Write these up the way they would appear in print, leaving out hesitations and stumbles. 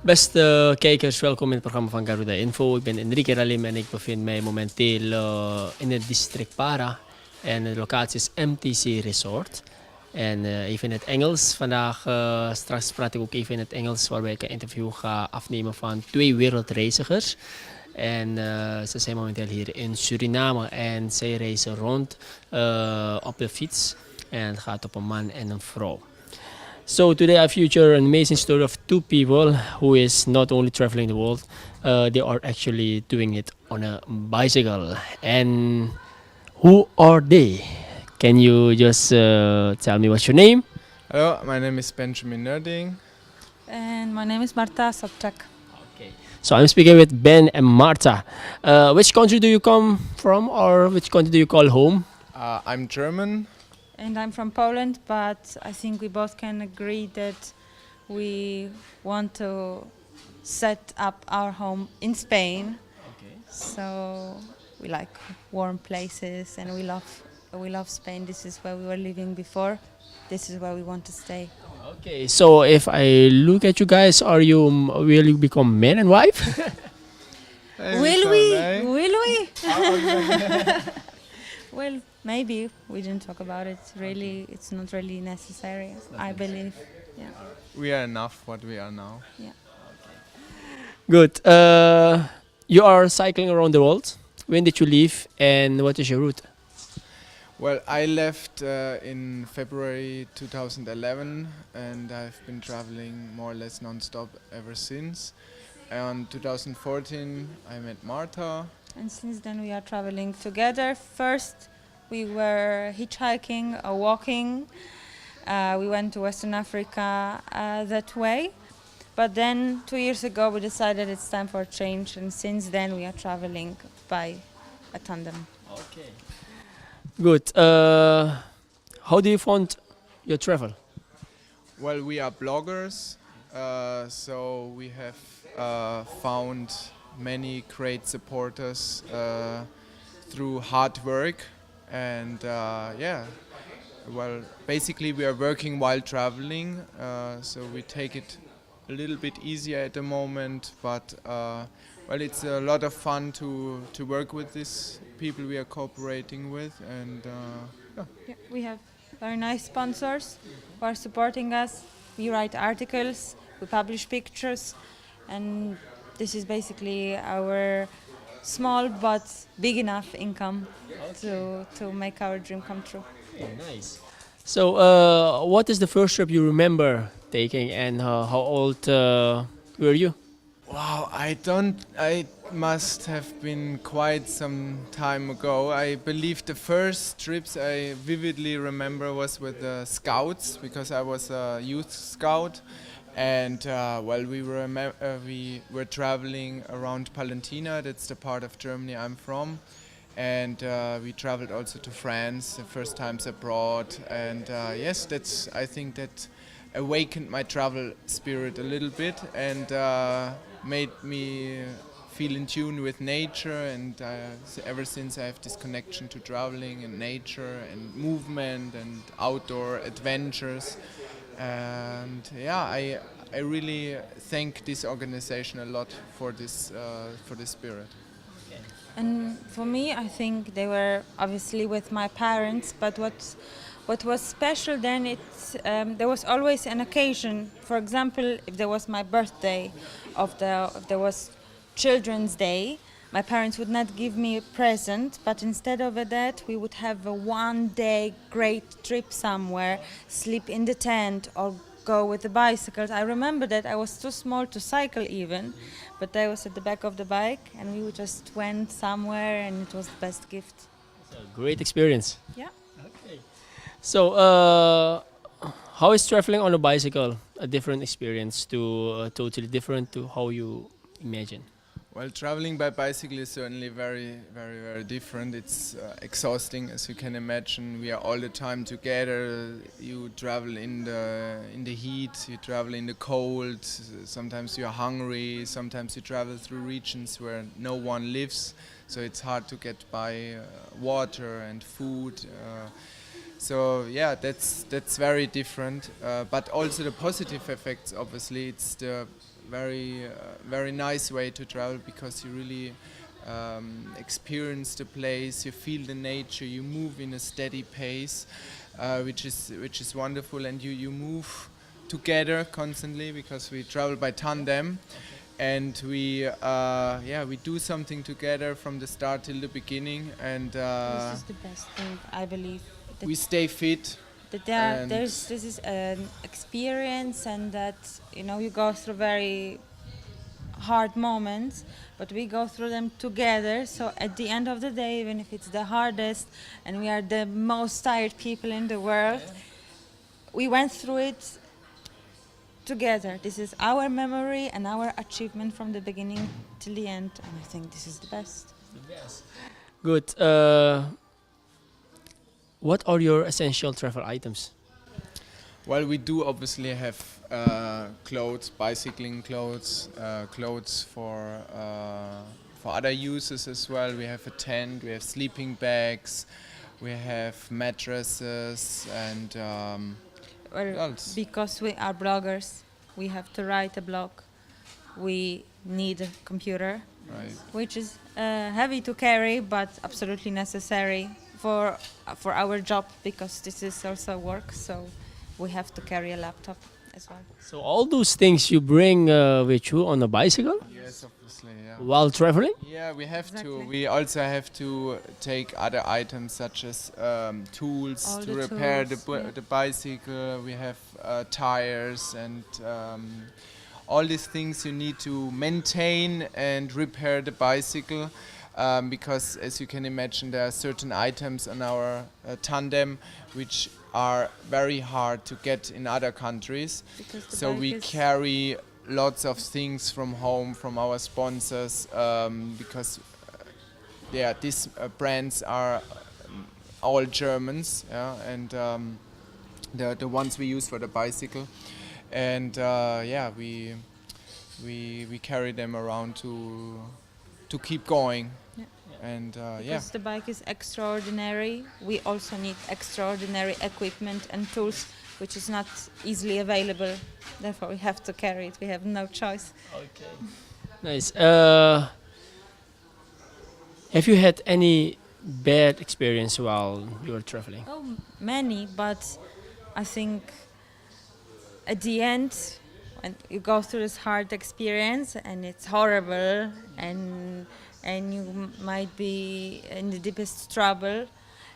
Beste kijkers, welkom in het programma van Garuda Info. Ik ben Enrique Ralim en ik bevind mij momenteel in het district Para. En de locatie is MTC Resort. En even in het Engels. Vandaag, straks praat ik ook even in het Engels, waarbij ik een interview ga afnemen van 2 wereldreizigers. En ze zijn momenteel hier in Suriname en zij reizen rond op de fiets. En het gaat op een man en een vrouw. So today I feature an amazing story of 2 people who is not only traveling the world, they are actually doing it on a bicycle. And who are they? Can you just tell me what's your name? Hello, my name is Benjamin Nerding. And my name is Marta Sobczak. Okay. So I'm speaking with Ben and Marta. Which country do you come from, or which country do you call home? I'm German. And I'm from Poland, but I think we both can agree that we want to set up our home in Spain. Okay. So we like warm places and we love Spain. This is where we were living before. This is where we want to stay. Okay. So if I look at you guys, will you become man and wife? Will we? Will we? Well, maybe we didn't talk about it. Really, it's not really necessary. I believe. Yeah. We are enough what we are now. Yeah. Good. You are cycling around the world. When did you leave, and what is your route? Well, I left in February 2011 and I've been traveling more or less non-stop ever since. And 2014 I met Marta. And since then we are traveling together. First we were hitchhiking or walking. We went to Western Africa that way. But then 2 years ago we decided it's time for a change, and since then we are traveling by a tandem. Okay. Good. How do you find your travel? Well, we are bloggers, so we have found many great supporters through hard work, and well, basically we are working while traveling, so we take it a little bit easier at the moment, but well, it's a lot of fun to work with these people we are cooperating with, and Yeah, we have very nice sponsors who are supporting us. We write articles, we publish pictures, and this is basically our small but big enough income to make our dream come true. Nice. So, what is the first trip you remember taking, and how old were you? wow, I must have been quite some time ago. I believe the first trips I vividly remember was with the scouts, because I was a youth scout. And well, we were traveling around Palentina, that's the part of Germany I'm from. And we traveled also to France, the first times abroad. And yes, I think that awakened my travel spirit a little bit, and made me feel in tune with nature. And ever since I have this connection to traveling and nature and movement and outdoor adventures. And yeah, I really thank this organization a lot for this spirit. And for me, I think they were obviously with my parents, but what was special then, there was always an occasion. For example, if there was my birthday, if there was Children's Day, my parents would not give me a present, but instead of that, we would have a 1-day great trip somewhere, sleep in the tent or go with the bicycles. I remember that I was too small to cycle even, but I was at the back of the bike and we just went somewhere, and it was the best gift. It's a great experience. Yeah. Okay. So, how is traveling on a bicycle a different experience totally different to how you imagine? Well, traveling by bicycle is certainly very, very, very different. It's exhausting, as you can imagine. We are all the time together. You travel in the heat. You travel in the cold. Sometimes you are hungry. Sometimes you travel through regions where no one lives, so it's hard to get by water and food. So yeah, that's very different. But also the positive effects. Obviously, it's the very nice way to travel, because you really experience the place, you feel the nature, you move in a steady pace, which is wonderful, and you move together constantly, because we travel by tandem, and we do something together from the start till the beginning, and This is the best thing, I believe. That, we stay fit. that and this is an experience, and that you go through very hard moments, but we go through them together. So at the end of the day, even if it's the hardest and we are the most tired people in the world, we went through it together. This is our memory and our achievement from the beginning till the end, and I think this is the best. Good. What are your essential travel items? Well, we do obviously have clothes, bicycling clothes, clothes for other uses as well. We have a tent, we have sleeping bags, we have mattresses, and Well, else? because we are bloggers, we have to write a blog. We need a computer, right. which is heavy to carry, but absolutely necessary for our job, because this is also work. So we have to carry a laptop as well. So all those things you bring with you on a bicycle Yes, obviously, yeah. while traveling? Yeah, we have to. Exactly. We also have to take other items such as tools All to the repair tools, yeah. the bicycle. We have tires and all these things you need to maintain and repair the bicycle. Because, as you can imagine, there are certain items on our tandem which are very hard to get in other countries. Because the So bike we is- carry lots of things from home, from our sponsors, because these brands are all Germans, and the ones we use for the bicycle, and we carry them around to keep going, Yeah. and Because the bike is extraordinary, we also need extraordinary equipment and tools, which is not easily available. Therefore, we have to carry it. We have no choice. Okay. Nice. Have you had any bad experience while you were traveling? Oh, many, but I think at the end, when you go through this hard experience and it's horrible, and you might be in the deepest trouble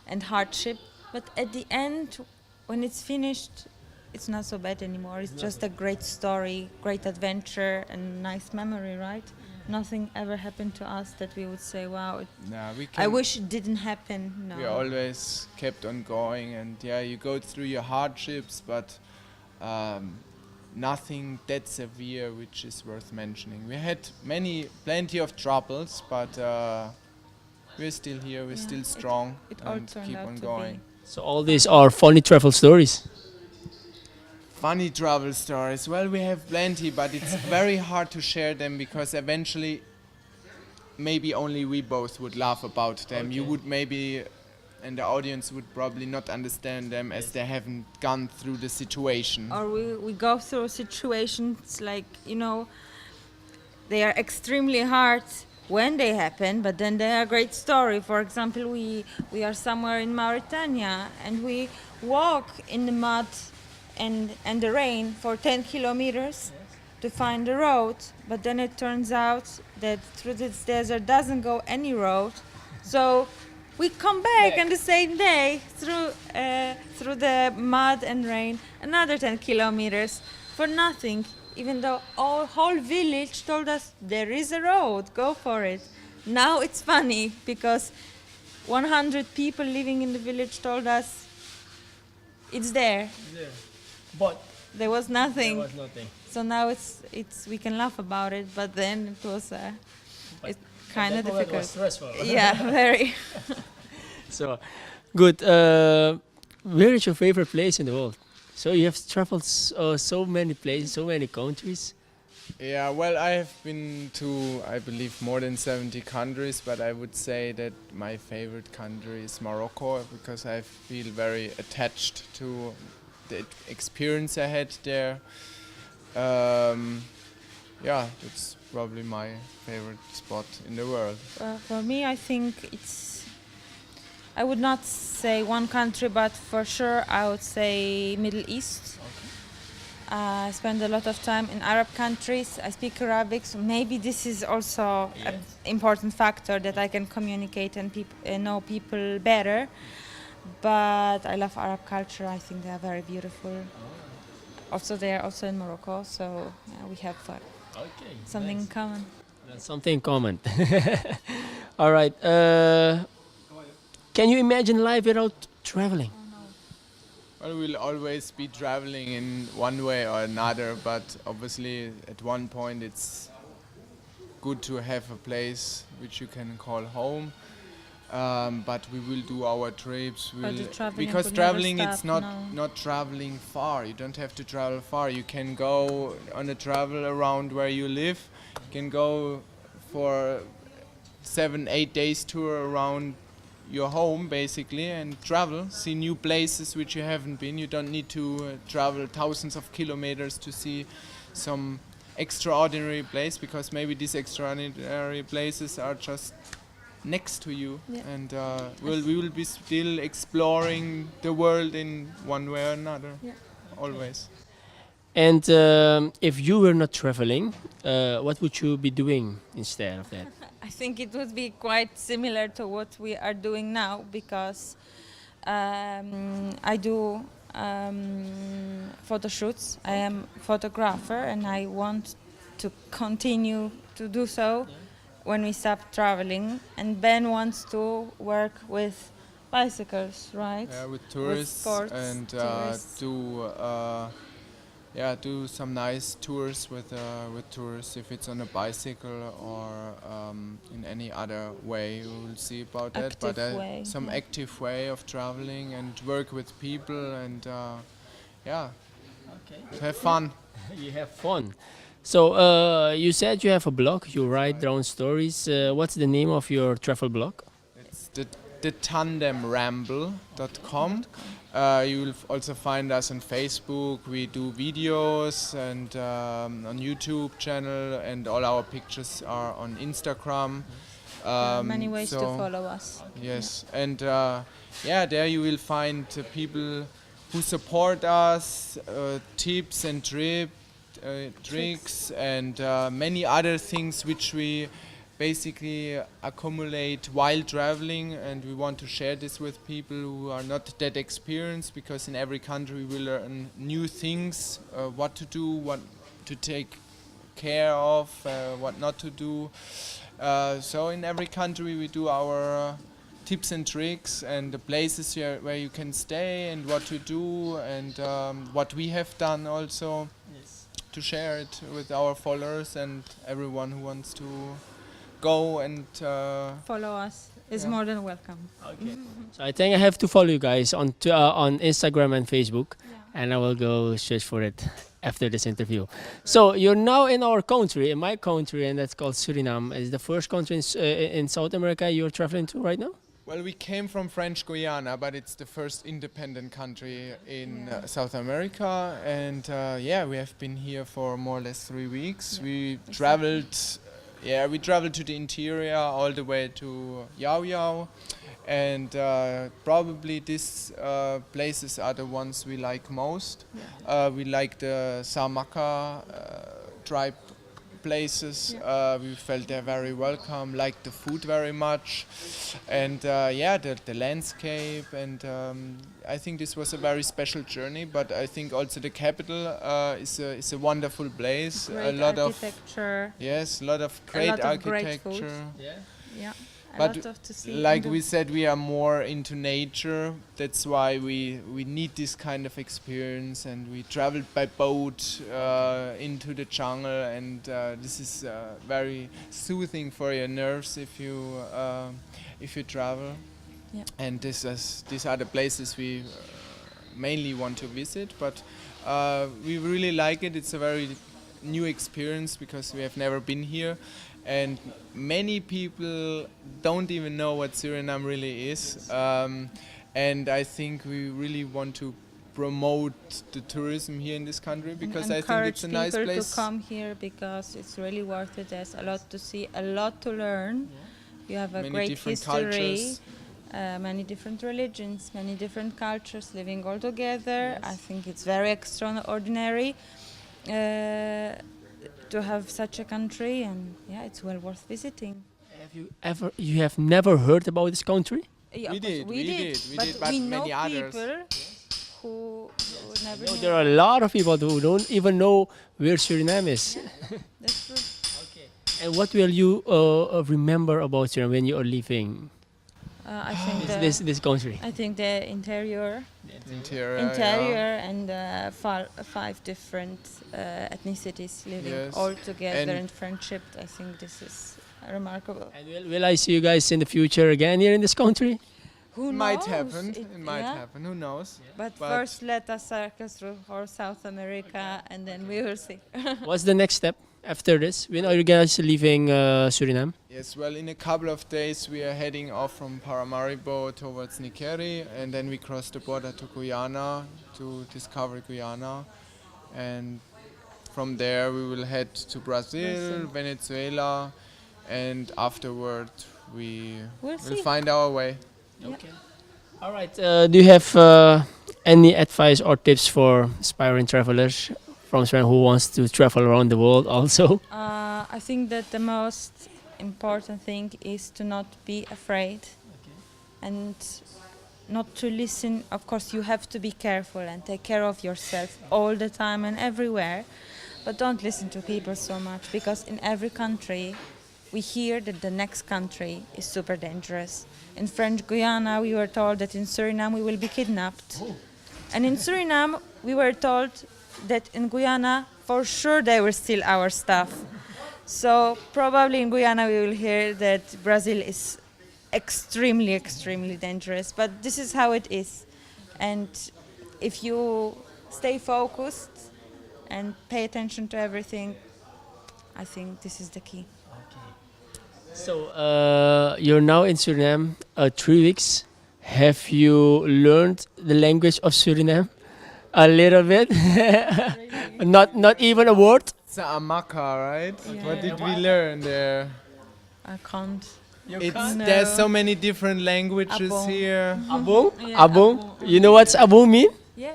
and hardship, but at the end, when it's finished, it's not so bad anymore. It's just a great story, great adventure, and nice memory, right? Nothing ever happened to us that we would say, wow, I wish it didn't happen. No. We always kept on going, and you go through your hardships, but nothing that severe which is worth mentioning. We had plenty of troubles, but we're still here, we're still strong, it all and turned keep out on to going. be. So all these are funny travel stories. Funny travel stories, well, we have plenty, but it's very hard to share them, because eventually maybe only we both would laugh about them. You would maybe, and the audience would probably not understand them, as they haven't gone through the situation. Or we go through situations like, they are extremely hard when they happen, but then they are a great story. For example, we are somewhere in Mauritania and we walk in the mud and the rain for 10 kilometers to find the road, but then it turns out that through this desert doesn't go any road. So we come back on the same day through the mud and rain, another 10 kilometers for nothing, even though our whole village told us there is a road, go for it. Now it's funny because 100 people living in the village told us it's there. Yeah. But There was nothing. there was nothing. So now it's we can laugh about it, but then it was kind of That moment difficult. was stressful. Yeah, very. So, good. Where is your favorite place in the world? So you have traveled so many places, so many countries. Yeah, well, I have been to, I believe, more than 70 countries, but I would say that my favorite country is Morocco, because I feel very attached to the experience I had there. yeah, it's probably my favorite spot in the world. For me, I think I would not say one country, but for sure I would say Middle East. I spend a lot of time in Arab countries. I speak Arabic, so maybe this is also an important factor that I can communicate and know people better. But I love Arab culture. I think they are very beautiful. Also, they are also in Morocco, so yeah, we have something in common. That's something in common. All right. Can you imagine life without traveling? Well, we'll always be traveling in one way or another, but obviously at one point it's good to have a place which you can call home. But we will do our trips. But the traveling Because could never traveling, it's stop, not traveling far. You don't have to travel far. You can go on a travel around where you live. You can go for 7-8 days tour around your home basically and travel, see new places which you haven't been. You don't need to travel thousands of kilometers to see some extraordinary place, because maybe these extraordinary places are just next to you. And we will be still exploring the world in one way or another. Always. And if you were not traveling, what would you be doing instead of that? I think it would be quite similar to what we are doing now, because I do photo shoots. I am a photographer and I want to continue to do so when we stop traveling. And Ben wants to work with bicycles, right? Yeah, with tourists sports, and tourists. do some nice tours with tourists, if it's on a bicycle or in any other way. We will see about that. But Active way, some active way of traveling and work with people and have fun. You have fun. So you said you have a blog. You write down stories. What's the name of your travel blog? It's the tandemramble.com. You will also find us on Facebook. We do videos and on YouTube channel, and all our pictures are on Instagram. There are many ways to so- follow us. Yes, and there you will find people who support us, tips and tricks, and many other things which we basically accumulate while traveling, and we want to share this with people who are not that experienced, because in every country we will learn new things, what to do, what to take care of, what not to do. So in every country we do our tips and tricks and the places where you can stay and what to do, and what we have done also, to share it with our followers and everyone who wants to go and Follow us is Yeah. more than welcome. Okay. So I think I have to follow you guys on Instagram and Facebook, and I will go search for it after this interview. So you're now in our country, in my country, and that's called Suriname. Is the first country in South America you're traveling to right now? Well, we came from French Guiana, but it's the first independent country in South America, and we have been here for more or less 3 weeks. We traveled to the interior all the way to Yao Yao, and probably these places are the ones we like most. We like the Samaka tribe places. We felt they're very welcome, liked the food very much, and the landscape, and I think this was a very special journey. But I think also the capital is a wonderful place. Great a lot architecture. a lot of great lot of great architecture. Yeah. A But lot of to see. Like and we said, we are more into nature. That's why we need this kind of experience, and we traveled by boat into the jungle, and this is very soothing for your nerves if you travel. Yeah. And these are the places we mainly want to visit, but we really like it. It's a very new experience because we have never been here. And many people don't even know what Suriname really is. And I think we really want to promote the tourism here in this country, because I think encourage it's a nice people place. to come here because it's really worth it. There's a lot to see, a lot to learn. You have a Many great different history, cultures. many different religions, many different cultures living all together. I think it's very extraordinary to have such a country, and yeah, it's well worth visiting. You have never heard about this country? Yeah, We of course, did, but but we know many others. people who never No, knew. there are a lot of people who don't even know where Suriname is. That's true. And what will you remember about Suriname when you are leaving I think this country? I think the interior, Interior. and five different ethnicities living Yes. all together And- in friendship. I think this is remarkable. And will I see you guys in the future again here in this country? Who Might knows? happen. It might yeah. happen. Who knows? But But- first, let us circle through whole South America, and then we will see. What's the next step after this? When are you guys leaving Suriname? Yes, well, in a couple of days we are heading off from Paramaribo towards Nikeri, and then we cross the border to Guyana to discover Guyana, and from there we will head to Brazil, Venezuela, and afterward we We'll will see. find our way. Okay. All right. Do you have any advice or tips for aspiring travelers from Suriname who wants to travel around the world also? I think that the most important thing is to not be afraid and not to listen. Of course, you have to be careful and take care of yourself all the time and everywhere, but don't listen to people so much, because in every country we hear that the next country is super dangerous. In French Guiana, we were told that in Suriname we will be kidnapped. And in Suriname, we were told that in Guyana, for sure they will steal our stuff. So probably in Guyana we will hear that Brazil is extremely, extremely dangerous. But this is how it is. And if you stay focused and pay attention to everything, I think this is the key. So you're now in Suriname 3 weeks. Have you learned the language of Suriname? A little bit? Not even a word? It's a Amaka, right? Yeah. What did we learn there? I can't. It's No. there's so many different languages Abong. here. Abong? Yeah, Abong? abong. You know what's abong mean? Yeah,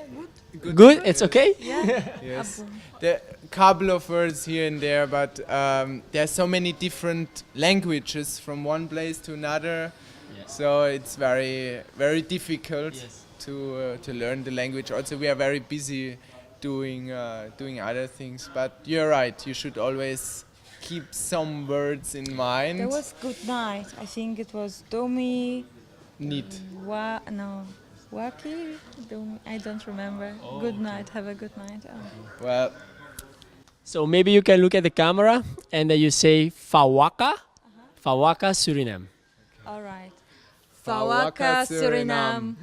good. Good? It's okay? Yeah. Yes. Abong. There a couple of words here and there, but there's so many different languages from one place to another, so it's very, very difficult to learn the language. Also, we are very busy doing other things. But you're right. You should always keep some words in mind. There was good night. I think it was Domi. Neat. Waki. Domi. I don't remember. Good night. Have a good night. Oh. Well, So maybe you can look at the camera and then you say Fawaka. Fawaka, Suriname. All right. Fawaka, Suriname.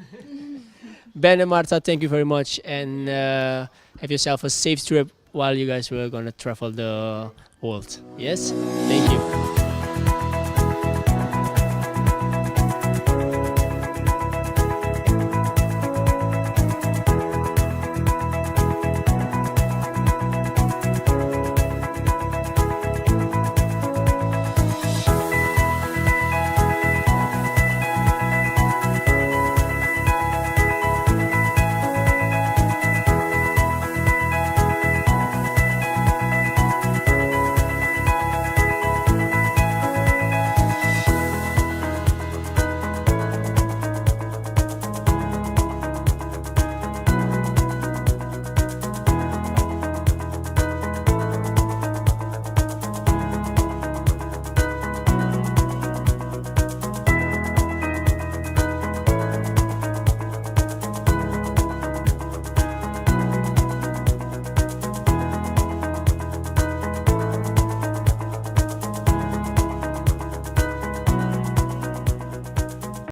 Ben and Marta, thank you very much, and have yourself a safe trip while you guys were gonna travel the world. Yes? Thank you.